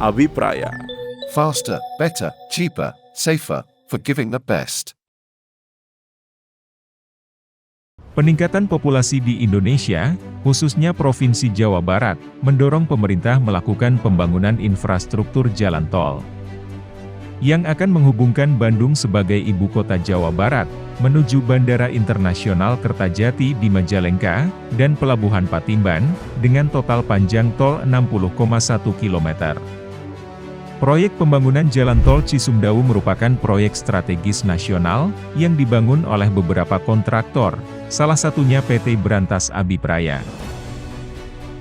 Abipraya. Faster, better, cheaper, safer, for giving the best. Peningkatan populasi di Indonesia, khususnya Provinsi Jawa Barat, mendorong pemerintah melakukan pembangunan infrastruktur jalan tol yang akan menghubungkan Bandung sebagai ibu kota Jawa Barat, menuju Bandara Internasional Kertajati di Majalengka, dan Pelabuhan Patimban, dengan total panjang tol 60,1 km. Proyek pembangunan Jalan Tol Cisumdawu merupakan proyek strategis nasional, yang dibangun oleh beberapa kontraktor, salah satunya PT Brantas Abipraya.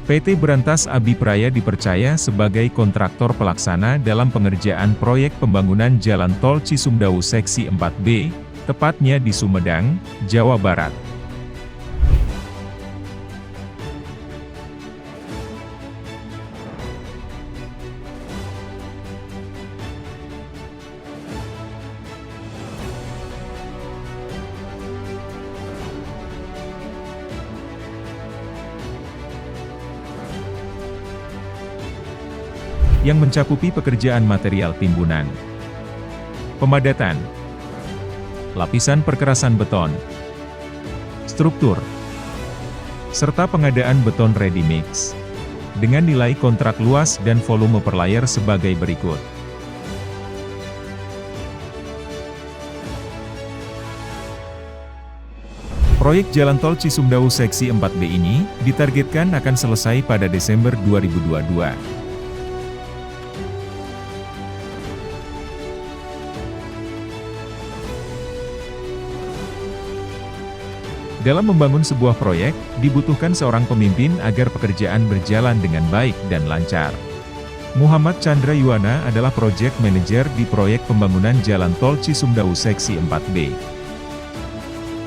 PT Brantas Abipraya dipercaya sebagai kontraktor pelaksana dalam pengerjaan proyek pembangunan Jalan Tol Cisumdawu Seksi 4B, tepatnya di Sumedang, Jawa Barat. Yang mencakupi pekerjaan material timbunan, pemadatan, lapisan perkerasan beton, struktur, serta pengadaan beton ready mix, dengan nilai kontrak luas dan volume per layar sebagai berikut. Proyek Jalan Tol Cisumdawu Seksi 4B ini, ditargetkan akan selesai pada Desember 2022. Dalam membangun sebuah proyek, dibutuhkan seorang pemimpin agar pekerjaan berjalan dengan baik dan lancar. Muhammad Chandra Yuwana adalah Project Manager di proyek pembangunan Jalan Tol Cisumdawu Seksi 4B.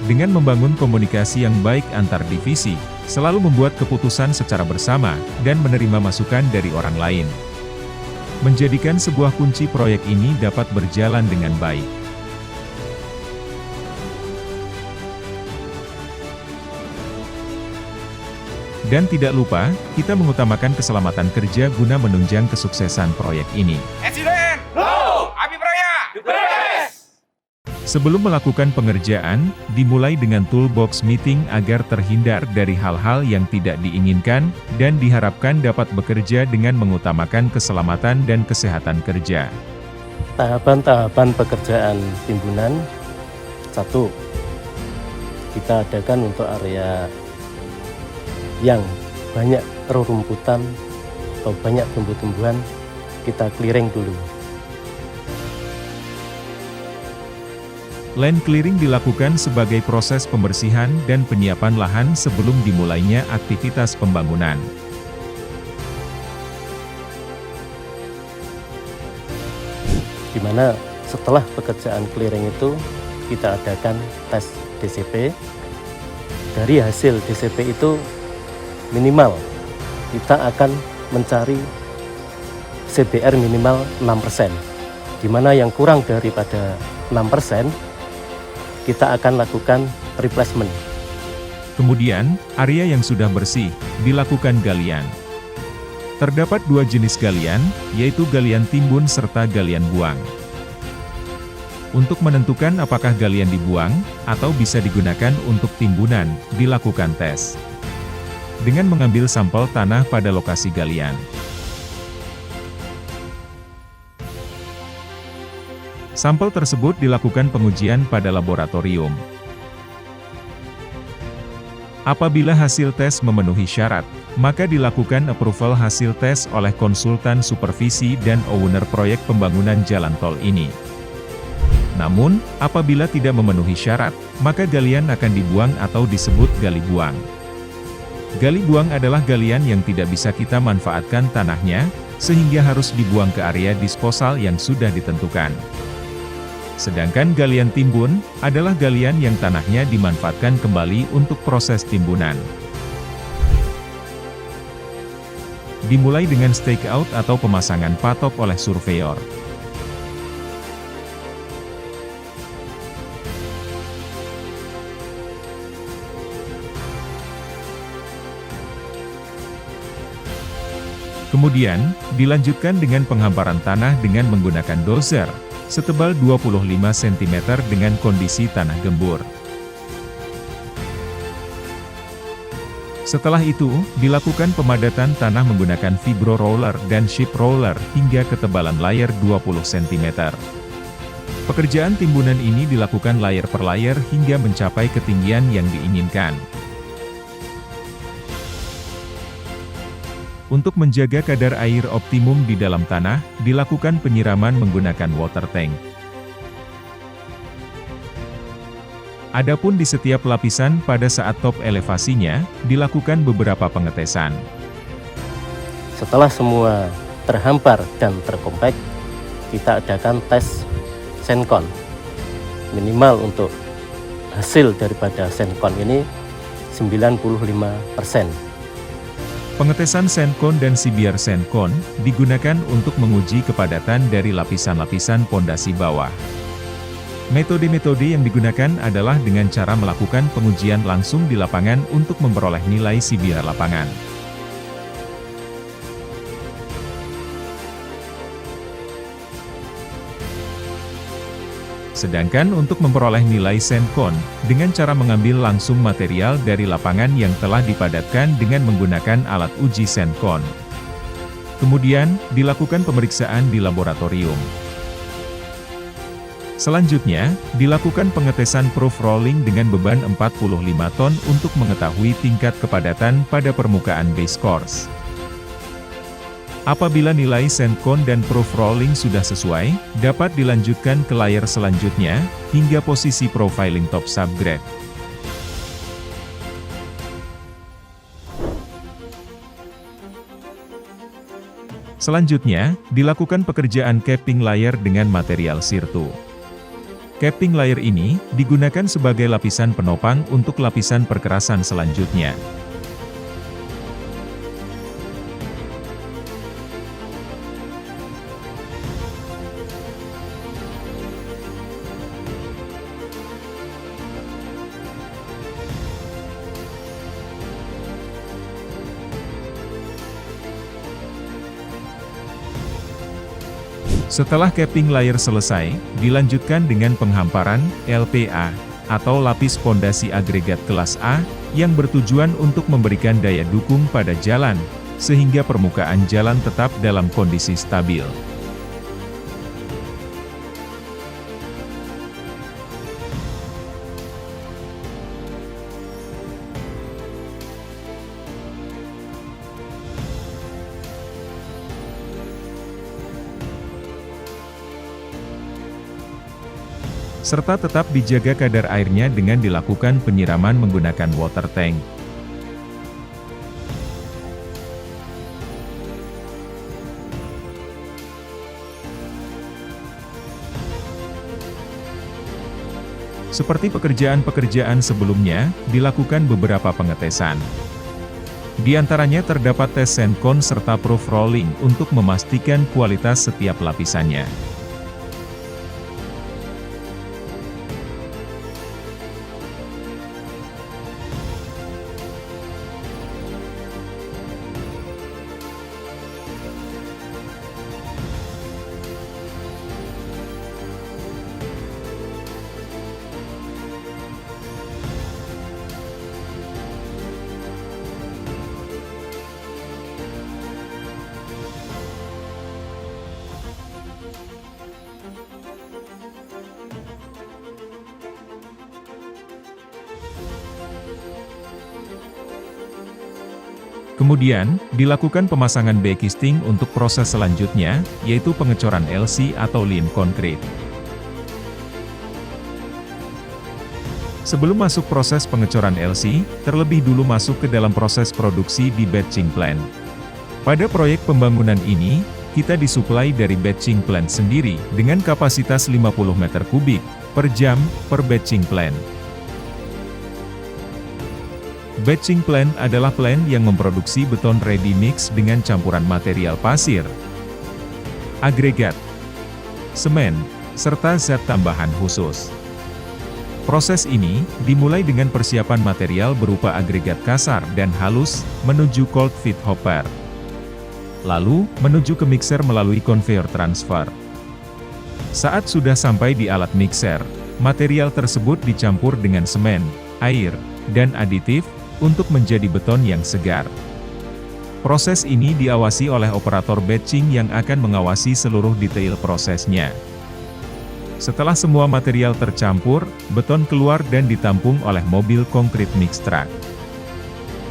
Dengan membangun komunikasi yang baik antar divisi, selalu membuat keputusan secara bersama, dan menerima masukan dari orang lain, menjadikan sebuah kunci proyek ini dapat berjalan dengan baik. Dan tidak lupa, kita mengutamakan keselamatan kerja guna menunjang kesuksesan proyek ini. Eksiden! Go! Abipraya! Beres! Sebelum melakukan pengerjaan, dimulai dengan toolbox meeting agar terhindar dari hal-hal yang tidak diinginkan, dan diharapkan dapat bekerja dengan mengutamakan keselamatan dan kesehatan kerja. Tahapan-tahapan pekerjaan timbunan. 1. Kita adakan untuk area yang banyak rerumputan atau banyak tumbuh-tumbuhan, kita clearing dulu. Land clearing dilakukan sebagai proses pembersihan dan penyiapan lahan sebelum dimulainya aktivitas pembangunan. Di mana setelah pekerjaan clearing itu, kita adakan tes DCP. Dari hasil DCP itu, minimal kita akan mencari CBR minimal 6%, di mana yang kurang daripada 6%, kita akan lakukan replacement. Kemudian, area yang sudah bersih, dilakukan galian. Terdapat 2 jenis galian, yaitu galian timbun serta galian buang. Untuk menentukan apakah galian dibuang, atau bisa digunakan untuk timbunan, dilakukan tes dengan mengambil sampel tanah pada lokasi galian. Sampel tersebut dilakukan pengujian pada laboratorium. Apabila hasil tes memenuhi syarat, maka dilakukan approval hasil tes oleh konsultan supervisi dan owner proyek pembangunan jalan tol ini. Namun, apabila tidak memenuhi syarat, maka galian akan dibuang atau disebut gali buang. Gali buang adalah galian yang tidak bisa kita manfaatkan tanahnya, sehingga harus dibuang ke area disposal yang sudah ditentukan. Sedangkan galian timbun, adalah galian yang tanahnya dimanfaatkan kembali untuk proses timbunan. Dimulai dengan stakeout atau pemasangan patok oleh surveyor. Kemudian, dilanjutkan dengan penghamparan tanah dengan menggunakan dozer, setebal 25 cm dengan kondisi tanah gembur. Setelah itu, dilakukan pemadatan tanah menggunakan vibro roller dan chip roller hingga ketebalan layer 20 cm. Pekerjaan timbunan ini dilakukan layer per layer hingga mencapai ketinggian yang diinginkan. Untuk menjaga kadar air optimum di dalam tanah, dilakukan penyiraman menggunakan water tank. Adapun di setiap lapisan pada saat top elevasinya, dilakukan beberapa pengetesan. Setelah semua terhampar dan terkompak, kita adakan tes senkon. Minimal untuk hasil daripada senkon ini 95%. Pengetesan senkon dan sibiar senkon digunakan untuk menguji kepadatan dari lapisan-lapisan pondasi bawah. Metode-metode yang digunakan adalah dengan cara melakukan pengujian langsung di lapangan untuk memperoleh nilai sibiar lapangan. Sedangkan untuk memperoleh nilai senkon, dengan cara mengambil langsung material dari lapangan yang telah dipadatkan dengan menggunakan alat uji senkon. Kemudian, dilakukan pemeriksaan di laboratorium. Selanjutnya, dilakukan pengetesan proof rolling dengan beban 45 ton untuk mengetahui tingkat kepadatan pada permukaan base course. Apabila nilai senkon dan proof rolling sudah sesuai, dapat dilanjutkan ke layer selanjutnya, hingga posisi profiling top subgrade. Selanjutnya, dilakukan pekerjaan capping layer dengan material sirtu. Capping layer ini digunakan sebagai lapisan penopang untuk lapisan perkerasan selanjutnya. Setelah capping layer selesai, dilanjutkan dengan penghamparan, LPA, atau lapis pondasi agregat kelas A, yang bertujuan untuk memberikan daya dukung pada jalan, sehingga permukaan jalan tetap dalam kondisi stabil. Serta tetap dijaga kadar airnya dengan dilakukan penyiraman menggunakan water tank. Seperti pekerjaan-pekerjaan sebelumnya, dilakukan beberapa pengetesan. Di antaranya terdapat tes senkon serta proof rolling untuk memastikan kualitas setiap lapisannya. Kemudian, dilakukan pemasangan backcasting untuk proses selanjutnya, yaitu pengecoran LC atau lin concrete. Sebelum masuk proses pengecoran LC, terlebih dulu masuk ke dalam proses produksi di batching plant. Pada proyek pembangunan ini, kita disuplai dari batching plant sendiri, dengan kapasitas 50 meter kubik per jam per batching plant. Batching plant adalah plant yang memproduksi beton ready mix dengan campuran material pasir, agregat, semen, serta zat tambahan khusus. Proses ini dimulai dengan persiapan material berupa agregat kasar dan halus menuju cold feed hopper. lalu menuju ke mixer melalui conveyor transfer. Saat sudah sampai di alat mixer, material tersebut dicampur dengan semen, air, dan aditif, untuk menjadi beton yang segar. Proses ini diawasi oleh operator batching yang akan mengawasi seluruh detail prosesnya. Setelah semua material tercampur, beton keluar dan ditampung oleh mobil konkrit mix truck.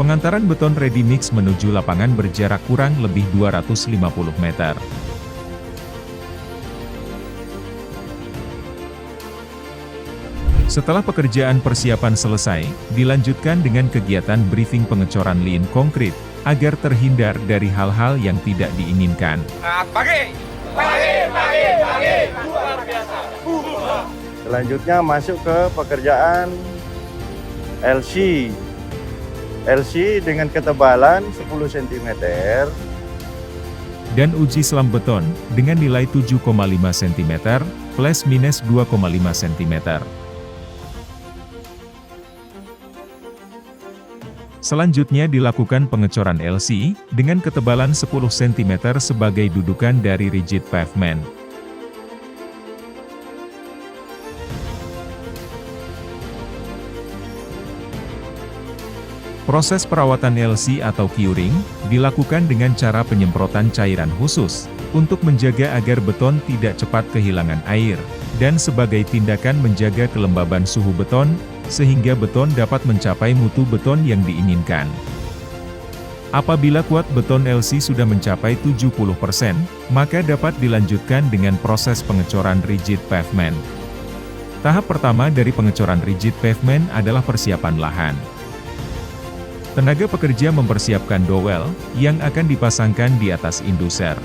Pengantaran beton ready mix menuju lapangan berjarak kurang lebih 250 meter. Setelah pekerjaan persiapan selesai, dilanjutkan dengan kegiatan briefing pengecoran lin konkrit, agar terhindar dari hal-hal yang tidak diinginkan. Pagi. Luar biasa. Selanjutnya masuk ke pekerjaan LC. LC dengan ketebalan 10 cm. Dan uji selam beton, dengan nilai 7,5 cm, plus minus 2,5 cm. Selanjutnya dilakukan pengecoran LC, dengan ketebalan 10 cm sebagai dudukan dari rigid pavement. Proses perawatan LC atau curing, dilakukan dengan cara penyemprotan cairan khusus, untuk menjaga agar beton tidak cepat kehilangan air, dan sebagai tindakan menjaga kelembaban suhu beton, sehingga beton dapat mencapai mutu beton yang diinginkan. Apabila kuat beton LC sudah mencapai 70%, maka dapat dilanjutkan dengan proses pengecoran rigid pavement. Tahap pertama dari pengecoran rigid pavement adalah persiapan lahan. Tenaga pekerja mempersiapkan dowel, yang akan dipasangkan di atas induser.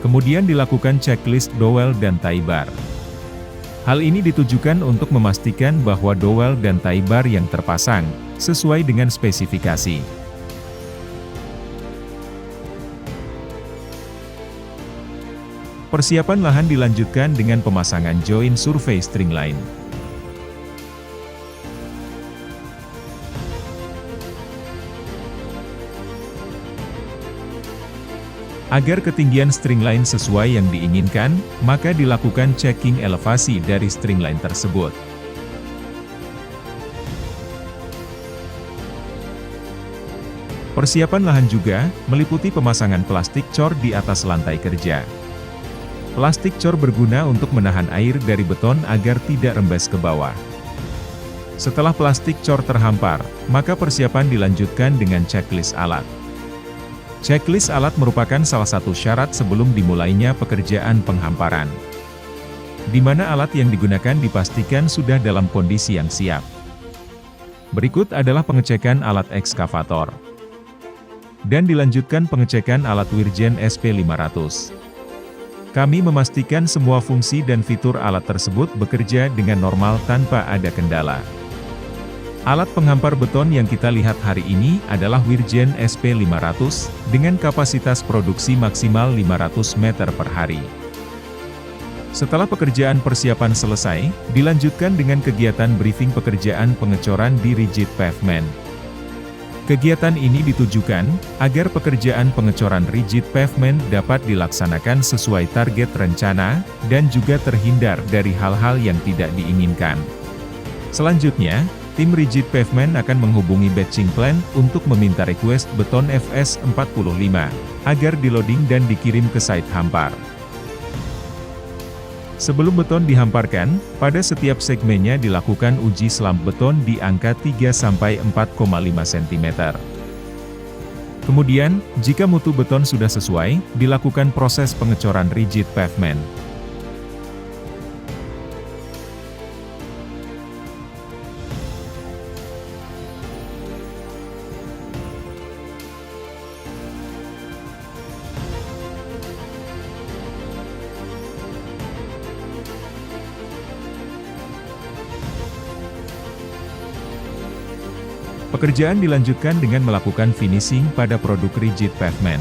Kemudian dilakukan checklist dowel dan tie bar. Hal ini ditujukan untuk memastikan bahwa dowel dan tie bar yang terpasang, sesuai dengan spesifikasi. Persiapan lahan dilanjutkan dengan pemasangan join survei string line. Agar ketinggian string line sesuai yang diinginkan, maka dilakukan checking elevasi dari string line tersebut. Persiapan lahan juga meliputi pemasangan plastik cor di atas lantai kerja. Plastik cor berguna untuk menahan air dari beton agar tidak rembes ke bawah. Setelah plastik cor terhampar, maka persiapan dilanjutkan dengan checklist alat. Checklist alat merupakan salah satu syarat sebelum dimulainya pekerjaan penghamparan, di mana alat yang digunakan dipastikan sudah dalam kondisi yang siap. Berikut adalah pengecekan alat ekskavator. Dan dilanjutkan pengecekan alat Wirjen SP500. Kami memastikan semua fungsi dan fitur alat tersebut bekerja dengan normal tanpa ada kendala. Alat penghampar beton yang kita lihat hari ini adalah Wirjen SP500, dengan kapasitas produksi maksimal 500 meter per hari. Setelah pekerjaan persiapan selesai, dilanjutkan dengan kegiatan briefing pekerjaan pengecoran di rigid pavement. Kegiatan ini ditujukan, agar pekerjaan pengecoran rigid pavement dapat dilaksanakan sesuai target rencana, dan juga terhindar dari hal-hal yang tidak diinginkan. Selanjutnya, tim rigid pavement akan menghubungi batching plant untuk meminta request beton FS45, agar di-loading dan dikirim ke site hampar. Sebelum beton dihamparkan, pada setiap segmennya dilakukan uji selam beton di angka 3-4,5 cm. Kemudian, jika mutu beton sudah sesuai, dilakukan proses pengecoran rigid pavement. Pekerjaan dilanjutkan dengan melakukan finishing pada produk rigid pavement.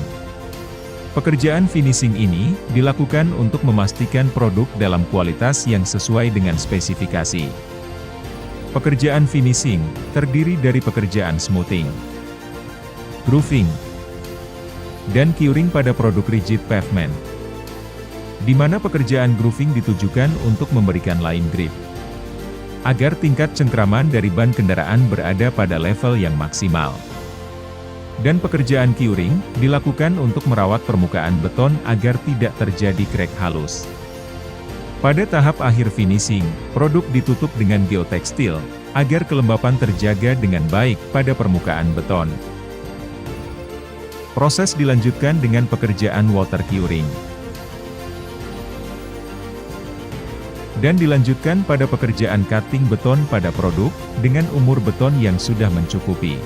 Pekerjaan finishing ini dilakukan untuk memastikan produk dalam kualitas yang sesuai dengan spesifikasi. Pekerjaan finishing terdiri dari pekerjaan smoothing, grooving, dan curing pada produk rigid pavement, di mana pekerjaan grooving ditujukan untuk memberikan line grip, agar tingkat cengkraman dari ban kendaraan berada pada level yang maksimal. Dan pekerjaan curing dilakukan untuk merawat permukaan beton agar tidak terjadi crack halus. Pada tahap akhir finishing, produk ditutup dengan geotekstil, agar kelembapan terjaga dengan baik pada permukaan beton. Proses dilanjutkan dengan pekerjaan water curing. Dan dilanjutkan pada pekerjaan cutting beton pada produk, dengan umur beton yang sudah mencukupi.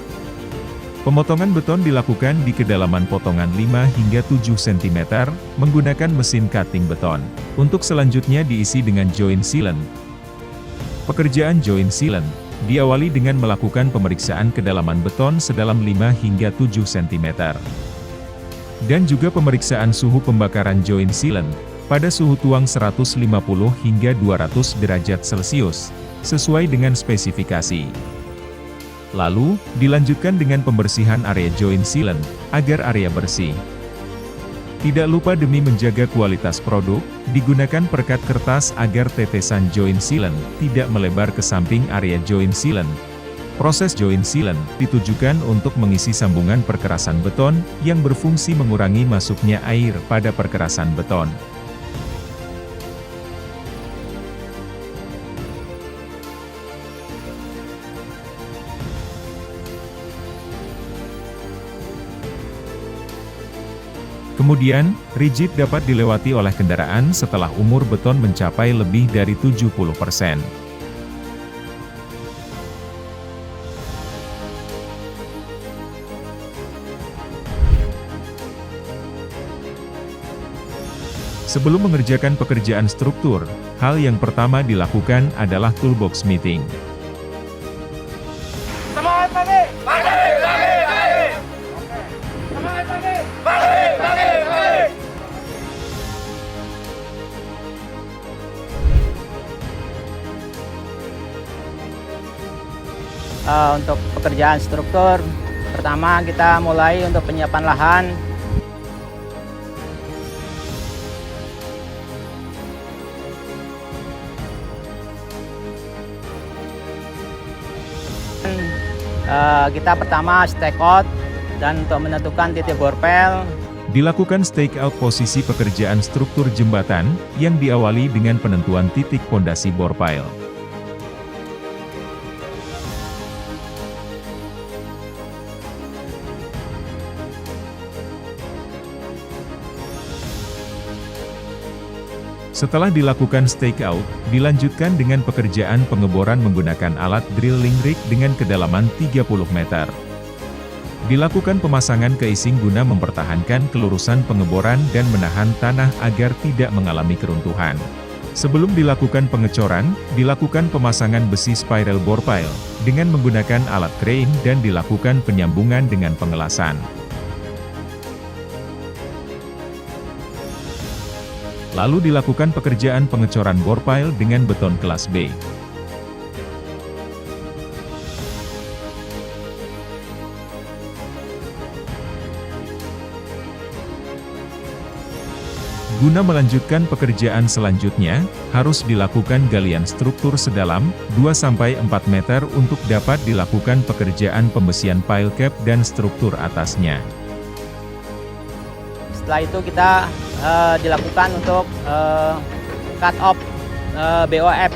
Pemotongan beton dilakukan di kedalaman potongan 5 hingga 7 cm, menggunakan mesin cutting beton. Untuk selanjutnya diisi dengan joint sealant. Pekerjaan joint sealant diawali dengan melakukan pemeriksaan kedalaman beton sedalam 5 hingga 7 cm. Dan juga pemeriksaan suhu pembakaran joint sealant, pada suhu tuang 150 hingga 200 derajat Celcius, sesuai dengan spesifikasi. Lalu, dilanjutkan dengan pembersihan area joint sealant, agar area bersih. Tidak lupa demi menjaga kualitas produk, digunakan perekat kertas agar tetesan joint sealant tidak melebar ke samping area joint sealant. Proses joint sealant ditujukan untuk mengisi sambungan perkerasan beton, yang berfungsi mengurangi masuknya air pada perkerasan beton. Kemudian, rigid dapat dilewati oleh kendaraan setelah umur beton mencapai lebih dari 70%. Sebelum mengerjakan pekerjaan struktur, hal yang pertama dilakukan adalah toolbox meeting. Semangat lagi! Lagi! Semangat lagi! Lagi! Untuk pekerjaan struktur, pertama kita mulai untuk penyiapan lahan. Kita pertama stake out, dan untuk menentukan titik borpel. Dilakukan stake out posisi pekerjaan struktur jembatan, yang diawali dengan penentuan titik pondasi bor pile. Setelah dilakukan stake out, dilanjutkan dengan pekerjaan pengeboran menggunakan alat drilling rig dengan kedalaman 30 meter. Dilakukan pemasangan casing guna mempertahankan kelurusan pengeboran dan menahan tanah agar tidak mengalami keruntuhan. Sebelum dilakukan pengecoran, dilakukan pemasangan besi spiral bore pile, dengan menggunakan alat crane dan dilakukan penyambungan dengan pengelasan. Lalu dilakukan pekerjaan pengecoran bore pile dengan beton kelas B. Guna melanjutkan pekerjaan selanjutnya, harus dilakukan galian struktur sedalam 2-4 meter untuk dapat dilakukan pekerjaan pembesian pile cap dan struktur atasnya. Setelah itu kita dilakukan untuk cut off BOF,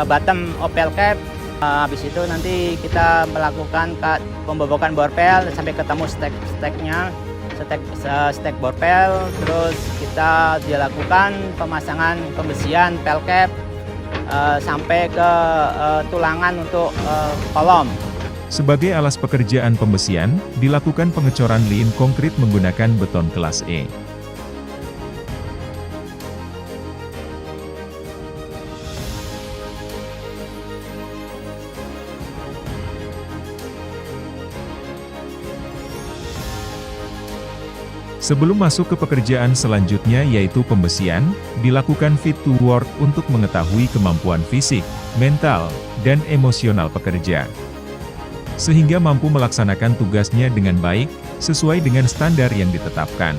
bottom opel cap. Habis itu nanti kita melakukan pembobokan borpel sampai ketemu stek-steknya, stek borpel. Terus kita dilakukan pemasangan pembesian pel cap sampai ke tulangan untuk kolom. Sebagai alas pekerjaan pembesian, dilakukan pengecoran lin konkrit menggunakan beton kelas E. Sebelum masuk ke pekerjaan selanjutnya yaitu pembesian, dilakukan fit to work untuk mengetahui kemampuan fisik, mental, dan emosional pekerja. Sehingga mampu melaksanakan tugasnya dengan baik, sesuai dengan standar yang ditetapkan.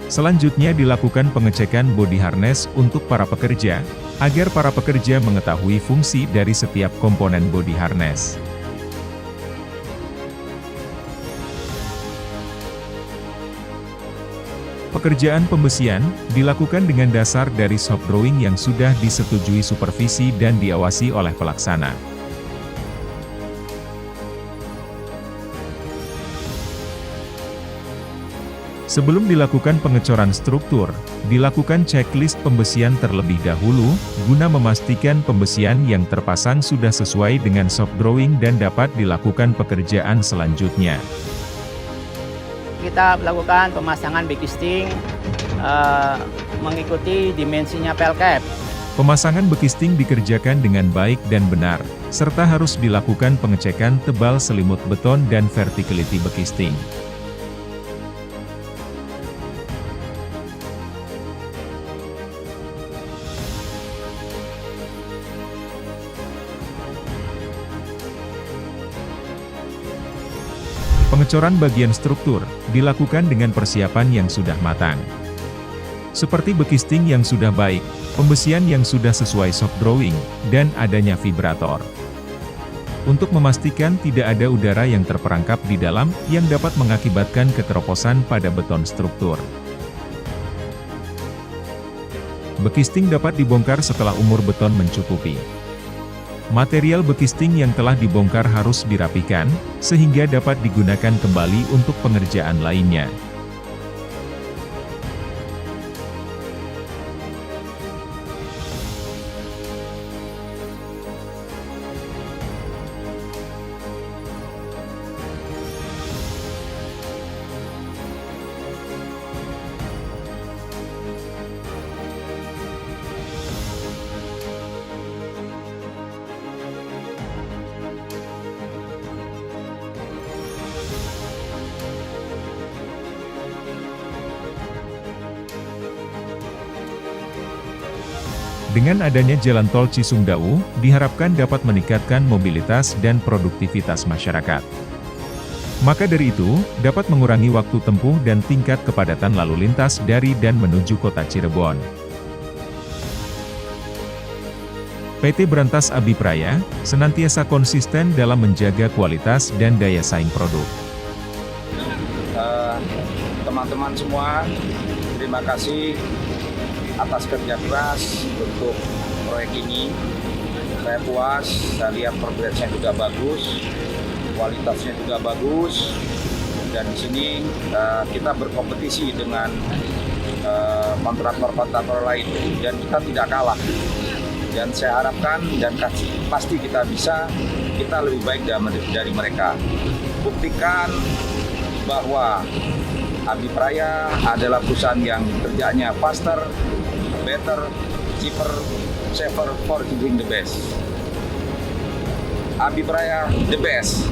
Selanjutnya dilakukan pengecekan body harness untuk para pekerja, agar para pekerja mengetahui fungsi dari setiap komponen body harness. Pekerjaan pembesian dilakukan dengan dasar dari shop drawing yang sudah disetujui supervisi dan diawasi oleh pelaksana. Sebelum dilakukan pengecoran struktur, dilakukan checklist pembesian terlebih dahulu, guna memastikan pembesian yang terpasang sudah sesuai dengan shop drawing dan dapat dilakukan pekerjaan selanjutnya. Kita lakukan pemasangan bekisting mengikuti dimensinya pel cap. Pemasangan bekisting dikerjakan dengan baik dan benar, serta harus dilakukan pengecekan tebal selimut beton dan verticality bekisting. Pengecoran bagian struktur dilakukan dengan persiapan yang sudah matang. Seperti bekisting yang sudah baik, pembesian yang sudah sesuai shop drawing, dan adanya vibrator. Untuk memastikan tidak ada udara yang terperangkap di dalam yang dapat mengakibatkan kekeroposan pada beton struktur. Bekisting dapat dibongkar setelah umur beton mencukupi. Material bekisting yang telah dibongkar harus dirapikan, sehingga dapat digunakan kembali untuk pengerjaan lainnya. Dengan adanya jalan tol Cisumdawu, diharapkan dapat meningkatkan mobilitas dan produktivitas masyarakat. Maka dari itu, dapat mengurangi waktu tempuh dan tingkat kepadatan lalu lintas dari dan menuju kota Cirebon. PT Berantas Abipraya, senantiasa konsisten dalam menjaga kualitas dan daya saing produk. Teman-teman semua, terima kasih atas kerja keras untuk proyek ini. Saya puas, saya lihat progresnya juga bagus, kualitasnya juga bagus, dan di sini kita berkompetisi dengan kontraktor-kontraktor lain dan kita tidak kalah. Dan saya harapkan dan pasti kita lebih baik dari mereka. Buktikan bahwa Abipraya adalah perusahaan yang kerjanya faster, better, cheaper, safer for giving the best. Abipraya the best.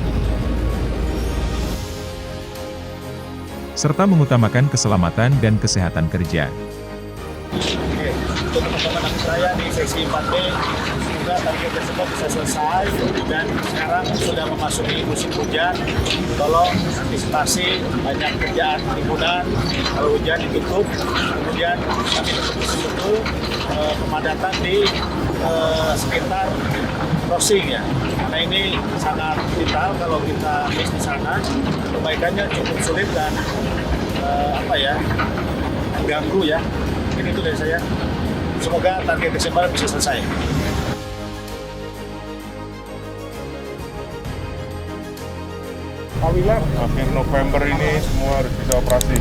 Serta mengutamakan keselamatan dan kesehatan kerja. Oke, untuk teman-teman Abipraya di seksi 4B, semoga target tersebut bisa selesai dan sekarang sudah memasuki musim hujan. Tolong antisipasi banyak kerjaan timbunan, kalau hujan ditutup, kemudian kami tutup betul pemadatan di sekitar crossing ya. Karena ini sangat vital kalau kita miss di sana, perbaikannya cukup sulit dan mengganggu ya. Mungkin itu dari saya. Semoga target Desember bisa selesai. Alhamdulillah, akhir November ini semua harus bisa operasi.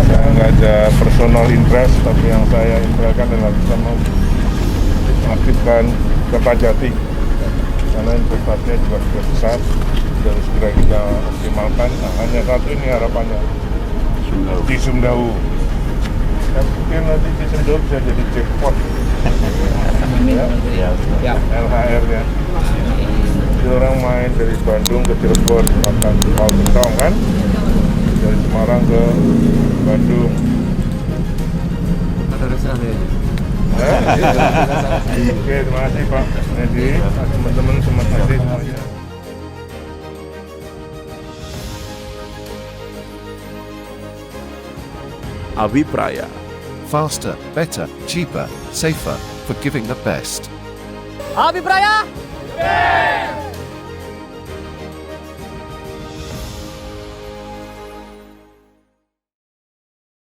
Saya nggak ada personal interest, tapi yang saya inginkan adalah bisa mengaktifkan Kertajati. Karena investasinya juga sudah besar dan segera kita optimalkan. Nah, hanya satu ini harapannya, Cisumdawu. Saya pikir nanti Cisumdawu bisa jadi jackpot. LHR-nya. Jadi orang main dari Bandung ke Cirebon akan mau beton kan? dari Semarang ke Bandung. Ada restoran ya? Oke, terima kasih Pak Edi, teman-teman semua tadi semuanya. Abipraya. Faster, better, cheaper, safer, for giving the best. Abipraya!